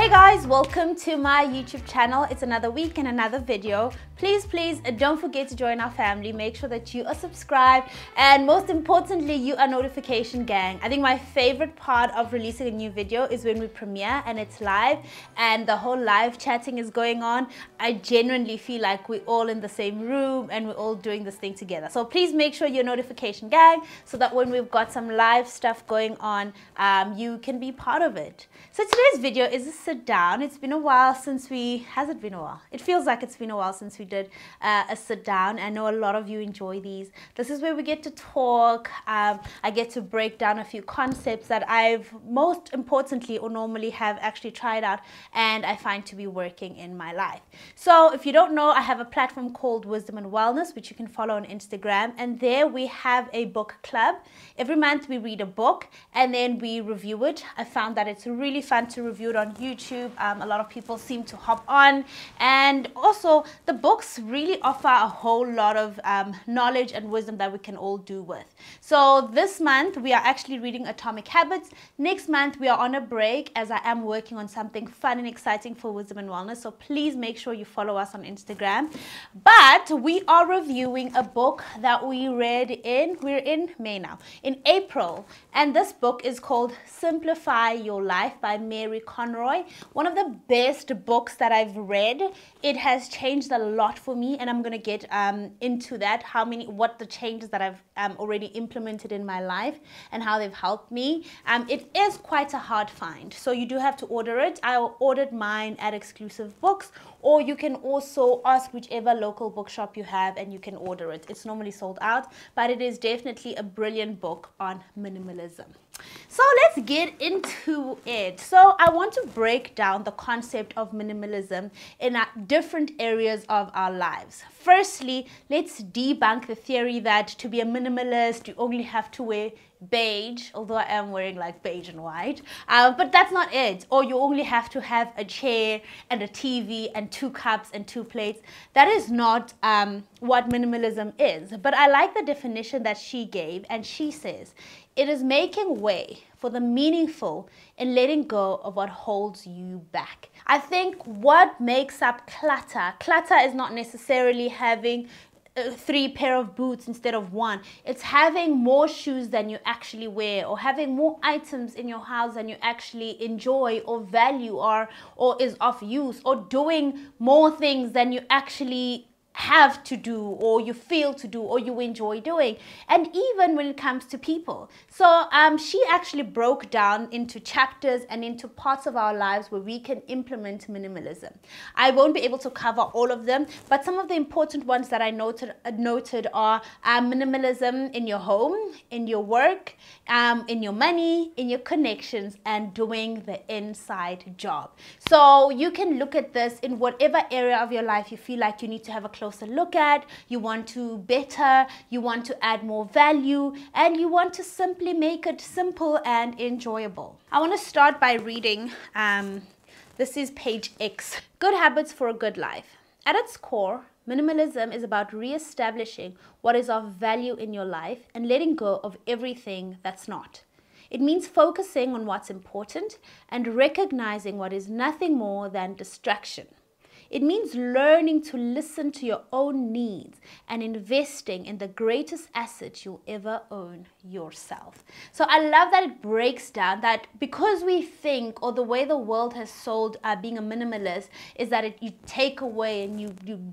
Hey guys, welcome to my YouTube channel. It's another week and another video. Please don't forget to join our family. Make sure that you are subscribed, and most importantly, you are notification gang. I think my favorite part of releasing a new video is when we premiere and it's live and the whole live chatting is going on. I genuinely feel like we're all in the same room and we're all doing this thing together. So please make sure you're notification gang so that when we've got some live stuff going on, you can be part of it. So today's video is a sit down. It's been a while since has it been a while? It feels like it's been a while since we did a sit down. I know a lot of you enjoy these. This is where we get to talk. I get to break down a few concepts that I've most importantly or normally have actually tried out and I find to be working in my life. So if you don't know, I have a platform called Wisdom and Wellness, which you can follow on Instagram, and there we have a book club. Every month we read a book and then we review it. I found that it's really fun to review it on YouTube. A lot of people seem to hop on, and also the books really offer a whole lot of knowledge and wisdom that we can all do with. So this month we are actually reading Atomic Habits. Next month we are on a break as I am working on something fun and exciting for Wisdom and Wellness. So please make sure you follow us on Instagram. But we are reviewing a book that we're in May now, in April. And this book is called Simplify Your Life by Mary Conroy. One of the best books that I've read. It has changed a lot for me, and I'm going to get into that, what the changes that I've already implemented in my life and how they've helped me. It is quite a hard find, so you do have to order it. I ordered mine at Exclusive Books, or you can also ask whichever local bookshop you have and you can order it. It's normally sold out, but it is definitely a brilliant book on minimalism. So let's get into it. So I want to break down the concept of minimalism in different areas of our lives. Firstly, let's debunk the theory that to be a minimalist, you only have to wear beige, although I am wearing like beige and white, but that's not it. Or you only have to have a chair and a TV and 2 cups and 2 plates. That is not what minimalism is. But I like the definition that she gave, and she says, it is making way for the meaningful and letting go of what holds you back. I think what makes up clutter is not necessarily having 3 pair of boots instead of 1. It's having more shoes than you actually wear, or having more items in your house than you actually enjoy or value or is of use, or doing more things than you actually have to do, or you feel to do, or you enjoy doing. And even when it comes to people. So she actually broke down into chapters and into parts of our lives where we can implement minimalism. I won't be able to cover all of them, but some of the important ones that I noted are minimalism in your home, in your work, in your money, in your connections, and doing the inside job. So you can look at this in whatever area of your life you feel like you need to have a closer look at, you want to better, you want to add more value, and you want to simply make it simple and enjoyable. I want to start by reading, this is page X, Good Habits for a Good Life. At its core, minimalism is about re-establishing what is of value in your life and letting go of everything that's not. It means focusing on what's important and recognizing what is nothing more than distraction. It means learning to listen to your own needs and investing in the greatest asset you'll ever own, yourself. So I love that it breaks down that because we think, or the way the world has sold being a minimalist is that you take away and you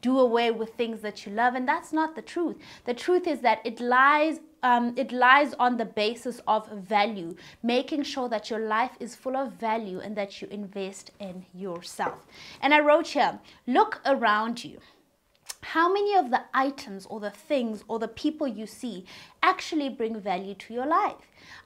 do away with things that you love, and that's not the truth. The truth is that it lies on the basis of value, making sure that your life is full of value and that you invest in yourself. And I wrote here, look around you. How many of the items or the things or the people you see actually bring value to your life?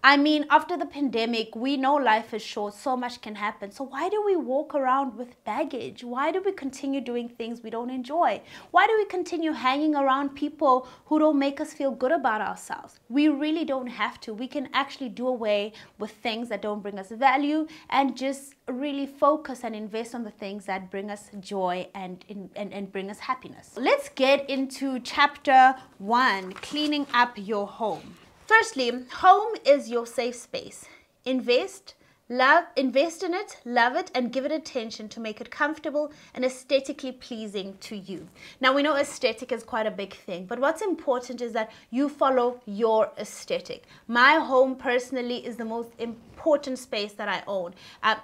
I mean, after the pandemic, we know life is short, so much can happen. So why do we walk around with baggage? Why do we continue doing things we don't enjoy? Why do we continue hanging around people who don't make us feel good about ourselves? We really don't have to. We can actually do away with things that don't bring us value and just really focus and invest on the things that bring us joy and bring us happiness. Let's get into chapter 1, cleaning up your home. Firstly, home is your safe space. Invest, Invest in it, love it, and give it attention to make it comfortable and aesthetically pleasing to you. Now, we know aesthetic is quite a big thing, but what's important is that you follow your aesthetic. My home personally is the most important space that I own.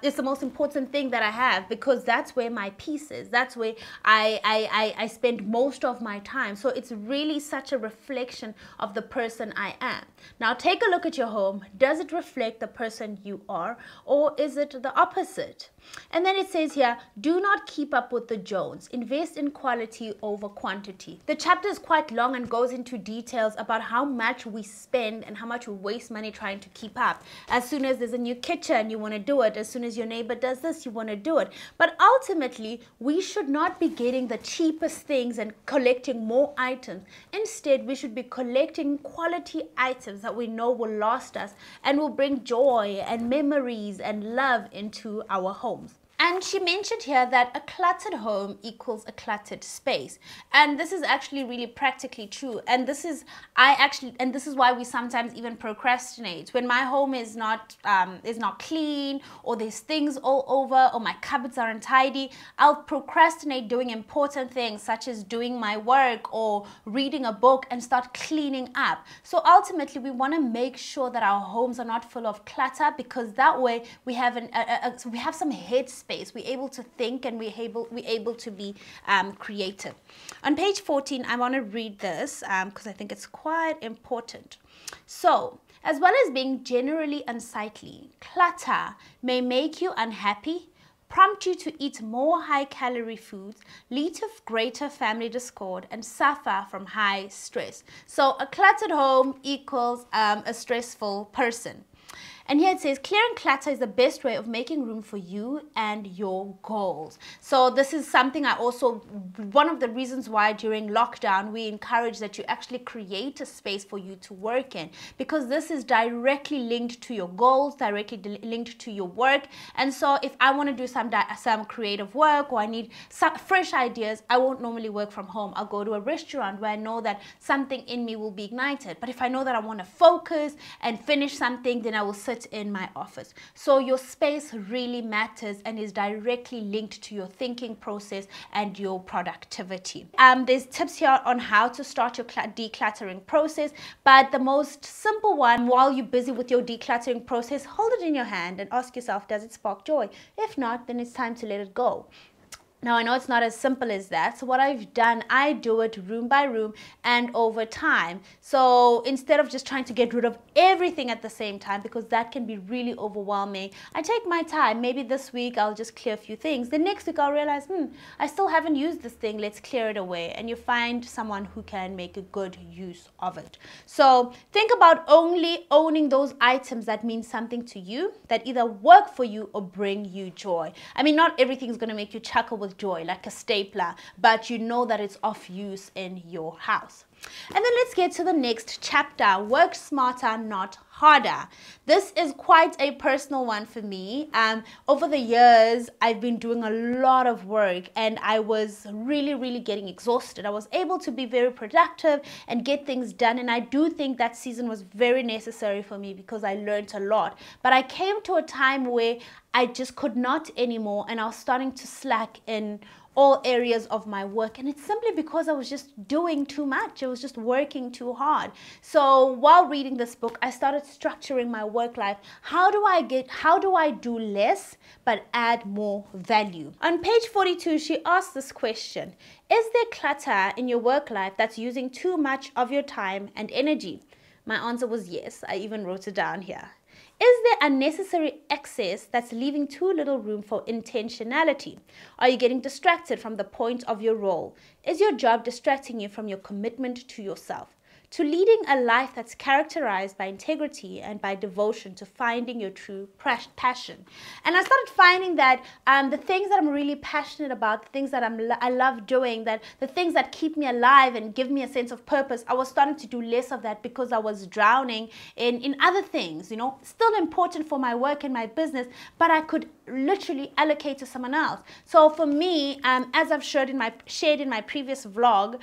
It's the most important thing that I have because that's where my peace is. That's where I spend most of my time. So it's really such a reflection of the person I am. Now, take a look at your home. Does it reflect the person you are? Or is it the opposite? And then it says here, do not keep up with the Jones. Invest in quality over quantity. The chapter is quite long and goes into details about how much we spend and how much we waste money trying to keep up. As soon as there's a new kitchen, you want to do it. As soon as your neighbor does this, you want to do it. But ultimately, we should not be getting the cheapest things and collecting more items. Instead, we should be collecting quality items that we know will last us and will bring joy and memories and love into our home. And she mentioned here that a cluttered home equals a cluttered space. And this is actually really practically true. And this is why we sometimes even procrastinate. When my home is not clean, or there's things all over, or my cupboards are untidy, I'll procrastinate doing important things such as doing my work or reading a book and start cleaning up. So ultimately, we want to make sure that our homes are not full of clutter, because that way we have some headspace. We're able to think and we're able to be creative. On page 14, I want to read this because I think it's quite important. So, as well as being generally unsightly, clutter may make you unhappy, prompt you to eat more high-calorie foods, lead to greater family discord, and suffer from high stress. So a cluttered home equals a stressful person. And here it says, clearing clutter is the best way of making room for you and your goals. So this is something one of the reasons why during lockdown, we encourage that you actually create a space for you to work in, because this is directly linked to your goals, directly linked to your work. And so if I want to do some creative work, or I need some fresh ideas, I won't normally work from home. I'll go to a restaurant where I know that something in me will be ignited. But if I know that I want to focus and finish something, then I will sit in my office. So your space really matters and is directly linked to your thinking process and your productivity. There's tips here on how to start your decluttering process, but the most simple one, while you're busy with your decluttering process, hold it in your hand and ask yourself, does it spark joy? If not, then it's time to let it go. Now, I know it's not as simple as that. So what I've done, I do it room by room and over time. So instead of just trying to get rid of everything at the same time, because that can be really overwhelming, I take my time. Maybe this week I'll just clear a few things. The next week I'll realize, I still haven't used this thing. Let's clear it away. And you find someone who can make a good use of it. So think about only owning those items that mean something to you, that either work for you or bring you joy. I mean, not everything is going to make you chuckle with joy like a stapler, but you know that it's of use in your house. And then let's get to the next chapter, work smarter, not harder. This is quite a personal one for me. Over the years, I've been doing a lot of work and I was really getting exhausted. I was able to be very productive and get things done, and I do think that season was very necessary for me because I learned a lot. But I came to a time where I just could not anymore, and I was starting to slack in all areas of my work, and it's simply because I was just doing too much. I was just working too hard. So while reading this book, I started structuring my work life. How do I do less but add more value? On page 42, she asked this question: is there clutter in your work life that's using too much of your time and energy? My answer was yes. I even wrote it down here. Is there unnecessary excess that's leaving too little room for intentionality? Are you getting distracted from the point of your role? Is your job distracting you from your commitment to yourself, to leading a life that's characterized by integrity and by devotion to finding your true passion? And I started finding that the things that I'm really passionate about, the things that I love doing, that the things that keep me alive and give me a sense of purpose, I was starting to do less of that because I was drowning in other things, still important for my work and my business, but I could literally allocate to someone else. So for me, as I've shared in my previous vlog,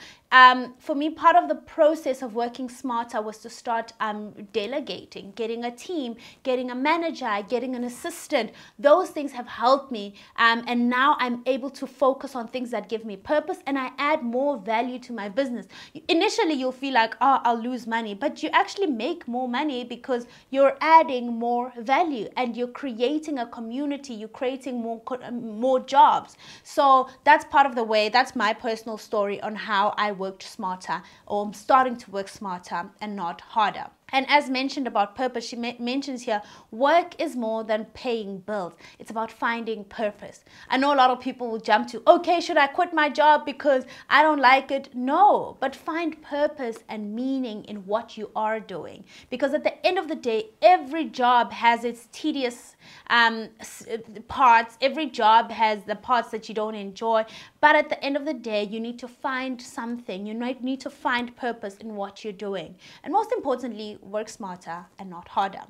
for me, part of the process of working smarter was to start delegating, getting a team, getting a manager, getting an assistant. Those things have helped me, and now I'm able to focus on things that give me purpose, and I add more value to my business. Initially, you'll feel like, oh, I'll lose money, but you actually make more money because you're adding more value and you're creating a community, you're creating more jobs. So that's part of the way, that's my personal story on how I worked smarter, or I'm starting to work smarter and not harder. And as mentioned about purpose, she mentions here, work is more than paying bills. It's about finding purpose. I know a lot of people will jump to, okay, should I quit my job because I don't like it? No, but find purpose and meaning in what you are doing. Because at the end of the day, every job has its tedious parts. Every job has the parts that you don't enjoy. But at the end of the day, you need to find something. You need to find purpose in what you're doing. And most importantly, work smarter and not harder.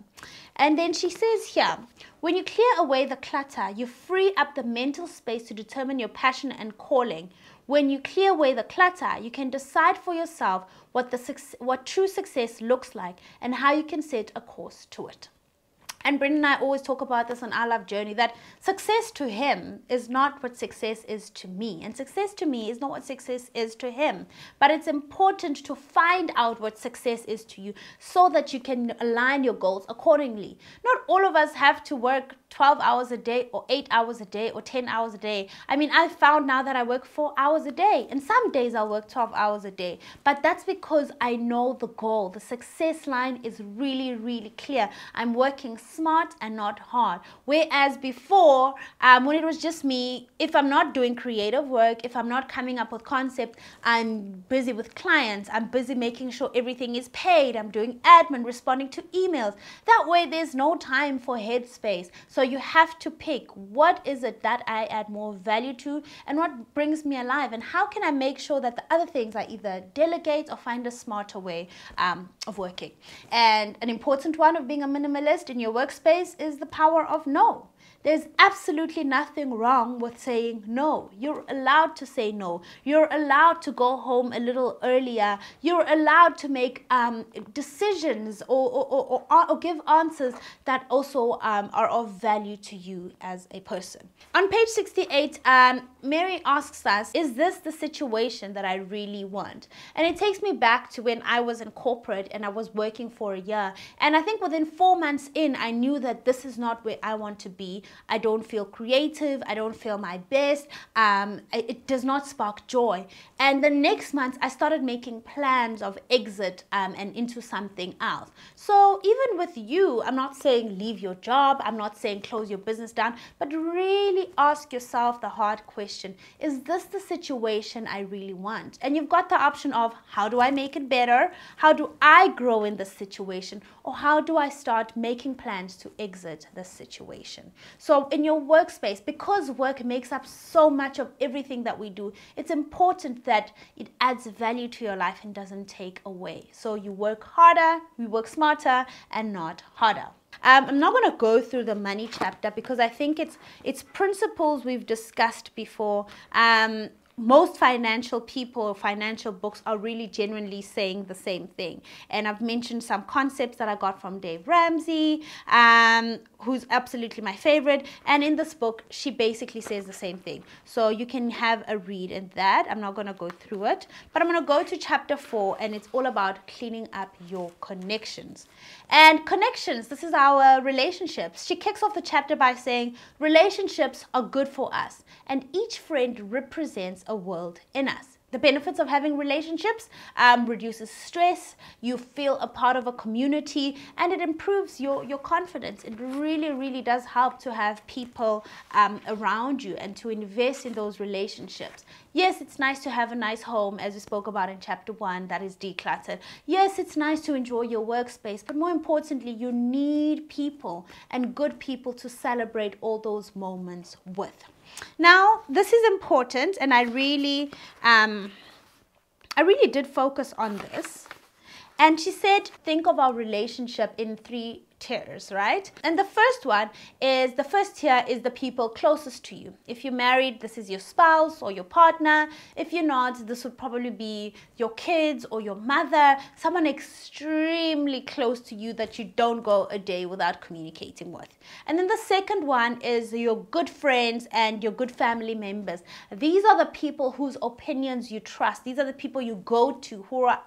And then she says here, when you clear away the clutter, you free up the mental space to determine your passion and calling. When you clear away the clutter, you can decide for yourself what true success looks like and how you can set a course to it. And Brendan and I always talk about this on Our Love Journey, that success to him is not what success is to me. And success to me is not what success is to him. But it's important to find out what success is to you so that you can align your goals accordingly. Not all of us have to work 12 hours a day or 8 hours a day or 10 hours a day. I mean, I've found now that I work 4 hours a day, and some days I'll work 12 hours a day. But that's because I know the goal. The success line is really, really clear. I'm working smart and not hard. Whereas before, when it was just me, if I'm not doing creative work, if I'm not coming up with concepts, I'm busy with clients, I'm busy making sure everything is paid, I'm doing admin, responding to emails. That way there's no time for headspace. So you have to pick, what is it that I add more value to and what brings me alive, and how can I make sure that the other things I either delegate or find a smarter way of working. And an important one of being a minimalist in your workspace is the power of no. There's absolutely nothing wrong with saying no. You're allowed to say no. You're allowed to go home a little earlier. You're allowed to make decisions or give answers that also are of value to you as a person. On page 68, Mary asks us, is this the situation that I really want? And it takes me back to when I was in corporate and I was working for a year. And I think within 4 months in, I knew that this is not where I want to be. I don't feel creative. I don't feel my best. It does not spark joy. And the next month, I started making plans of exit and into something else. So even with you, I'm not saying leave your job. I'm not saying close your business down, but really ask yourself the hard question. Is this the situation I really want? And you've got the option of, how do I make it better? How do I grow in this situation? Or how do I start making plans to exit this situation? So in your workspace, because work makes up so much of everything that we do, it's important that it adds value to your life and doesn't take away. So you work harder, we work smarter and not harder. I'm not going to go through the money chapter because I think it's principles we've discussed before. Most financial people, financial books are really genuinely saying the same thing. And I've mentioned some concepts that I got from Dave Ramsey, who's absolutely my favorite. And in this book, she basically says the same thing. So you can have a read in that. I'm not going to go through it, but I'm going to go to chapter 4, and it's all about cleaning up your connections. And connections, this is our relationships. She kicks off the chapter by saying, relationships are good for us, and each friend represents a world in us. The benefits of having relationships reduces stress, you feel a part of a community, and it improves your confidence. It really, really does help to have people around you and to invest in those relationships. Yes, it's nice to have a nice home, as we spoke about in chapter 1, that is decluttered. Yes, it's nice to enjoy your workspace, but more importantly, you need people and good people to celebrate all those moments with. Now, this is important, and I really did focus on this. And she said, think of our relationship in 3 tiers, right? And the first tier is the people closest to you. If you're married, this is your spouse or your partner. If you're not, this would probably be your kids or your mother, someone extremely close to you that you don't go a day without communicating with. And then the second one is your good friends and your good family members. These are the people whose opinions you trust. These are the people you go to who are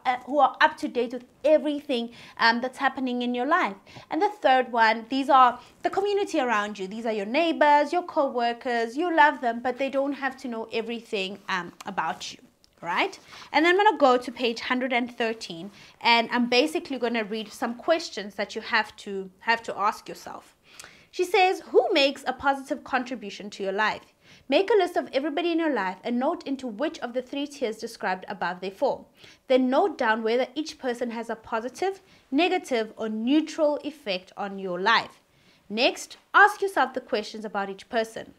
up to date with everything that's happening in your life. And the third one, these are the community around you. These are your neighbors, your co-workers. You love them, but they don't have to know everything about you, right? And then I'm going to go to page 113, and I'm basically going to read some questions that you have to ask yourself. She says, who makes a positive contribution to your life? Make a list of everybody in your life and note into which of the 3 tiers described above they fall. Then note down whether each person has a positive, negative, or neutral effect on your life. Next, ask yourself the questions about each person.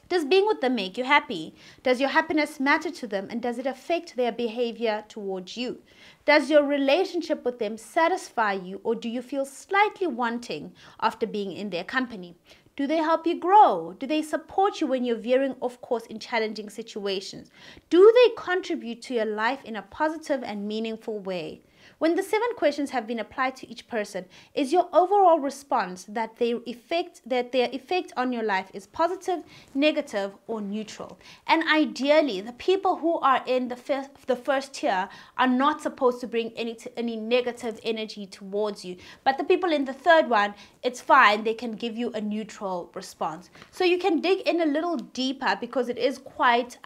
Does being with them make you happy? Does your happiness matter to them, and does it affect their behavior towards you? Does your relationship with them satisfy you, or do you feel slightly wanting after being in their company? Do they help you grow? Do they support you when you're veering off course in challenging situations? Do they contribute to your life in a positive and meaningful way? When the 7 questions have been applied to each person, is your overall response that their effect on your life is positive, negative, or neutral? And ideally, the people who are in the first tier are not supposed to bring any negative energy towards you. But the people in the third one, it's fine. They can give you a neutral response. So you can dig in a little deeper because it is quite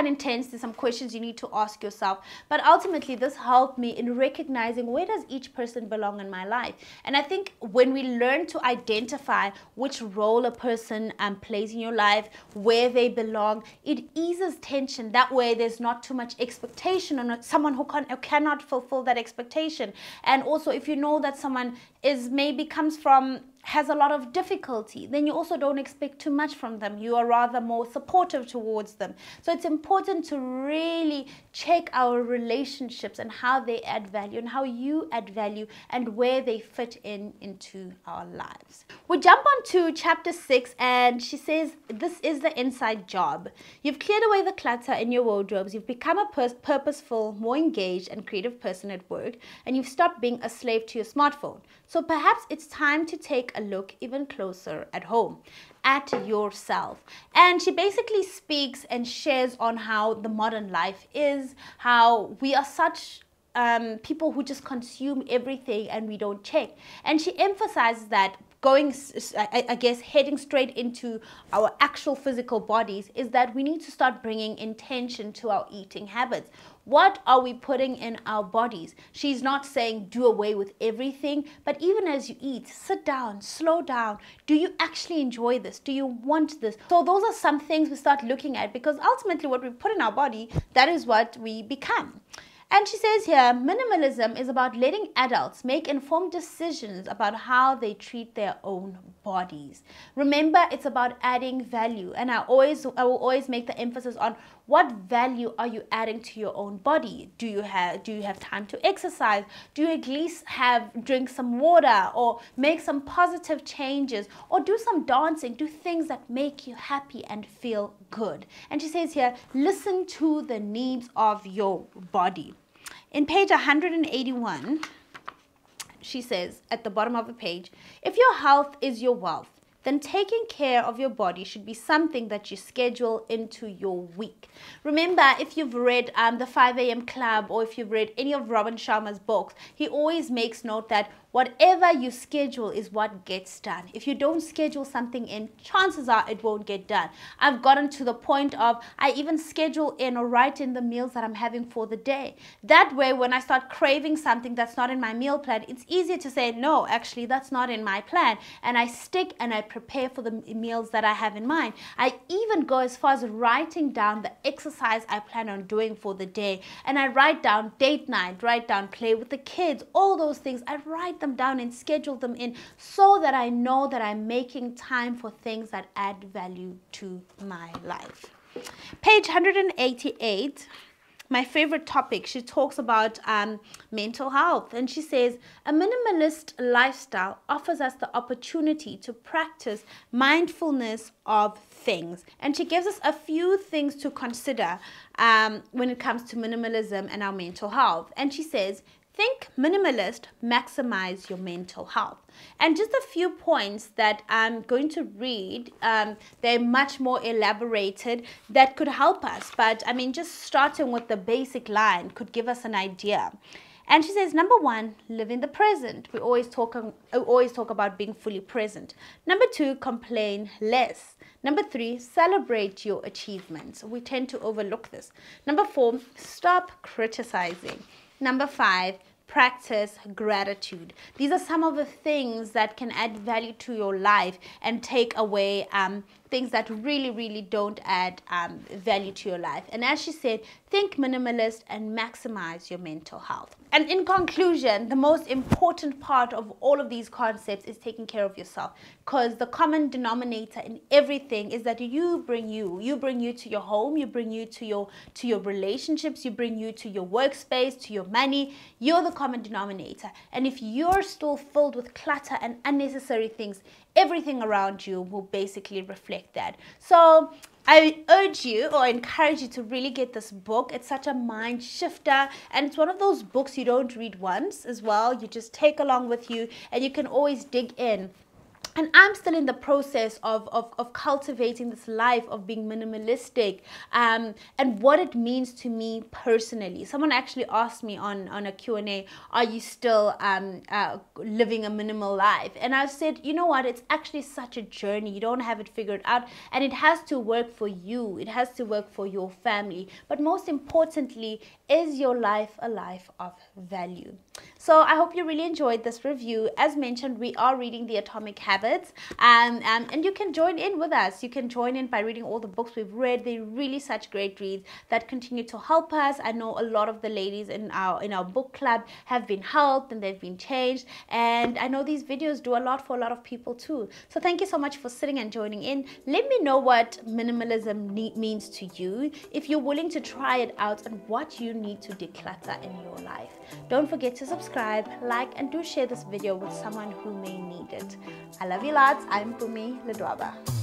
intense. There's some questions you need to ask yourself, but ultimately this helped me in recognizing where does each person belong in my life. And I think when we learn to identify which role a person plays in your life, where they belong, it eases tension. That way there's not too much expectation on someone who cannot fulfill that expectation. And also, if you know that someone has a lot of difficulty, then you also don't expect too much from them. You are rather more supportive towards them. So it's important to really check our relationships and how they add value and how you add value and where they fit into our lives. We jump on to chapter 6, and she says, this is the inside job. You've cleared away the clutter in your wardrobes. You've become a purposeful, more engaged and creative person at work, and you've stopped being a slave to your smartphone. So perhaps it's time to take a look even closer at home, at yourself. And she basically speaks and shares on how the modern life is, how we are such people who just consume everything and we don't check. And she emphasizes that heading straight into our actual physical bodies is that we need to start bringing intention to our eating habits. What are we putting in our bodies? She's not saying do away with everything, but even as you eat, sit down, slow down. Do you actually enjoy this? Do you want this? So those are some things we start looking at, because ultimately what we put in our body, that is what we become. And she says here, minimalism is about letting adults make informed decisions about how they treat their own bodies. Remember, it's about adding value. And I will always make the emphasis on what value are you adding to your own body? Do you have time to exercise? Do you at least drink some water, or make some positive changes, or do some dancing? Do things that make you happy and feel good. And she says here, listen to the needs of your body. In page 181, she says at the bottom of the page, if your health is your wealth, then taking care of your body should be something that you schedule into your week. Remember, if you've read the 5 a.m. Club, or if you've read any of Robin Sharma's books, he always makes note that whatever you schedule is what gets done. If you don't schedule something in, chances are it won't get done. I've gotten to the point of I even schedule in or write in the meals that I'm having for the day. That way, when I start craving something that's not in my meal plan, it's easier to say, no, actually, that's not in my plan. And I stick and I prepare for the meals that I have in mind. I even go as far as writing down the exercise I plan on doing for the day. And I write down date night, write down play with the kids, all those things. I write them down and schedule them in so that I know that I'm making time for things that add value to my life. Page 188. my favorite topic. She talks about mental health, and she says a minimalist lifestyle offers us the opportunity to practice mindfulness of things, and she gives us a few things to consider when it comes to minimalism and our mental health. And she says, think minimalist, maximize your mental health. And just a few points that I'm going to read, they're much more elaborated, that could help us. But I mean, just starting with the basic line could give us an idea. And she says, number one, live in the present. We always talk about being fully present. Number two, complain less. Number three, celebrate your achievements. We tend to overlook this. Number four, stop criticizing. Number five, practice gratitude. These are some of the things that can add value to your life and take away things that really don't add value to your life. And as she said, think minimalist and maximize your mental health. And in conclusion, the most important part of all of these concepts is taking care of yourself, because the common denominator in everything is that you bring you to your home, you bring you to your relationships, you bring you to your workspace, to your money. You're the common denominator. And if you're still filled with clutter and unnecessary things, everything around you will basically reflect that. So I urge you or encourage you to really get this book. It's such a mind shifter, and it's one of those books you don't read once as well. You just take along with you, and you can always dig in. And I'm still in the process of cultivating this life of being minimalistic, and what it means to me personally. Someone actually asked me on a Q&A, are you still living a minimal life? And I said, you know what, it's actually such a journey. You don't have it figured out, and it has to work for you. It has to work for your family. But most importantly, is your life a life of value? So I hope you really enjoyed this review. As mentioned, we are reading The Atomic Habits, and you can join in with us. You can join in by reading all the books we've read. They're really such great reads that continue to help us. I know a lot of the ladies in our book club have been helped and they've been changed, and I know these videos do a lot for a lot of people too. So thank you so much for sitting and joining in. Let me know what minimalism means to you, if you're willing to try it out, and what you need to declutter in your life. Don't forget to subscribe, like, and do share this video with someone who may need it. I love you lots. I'm Pumi Ledwaba.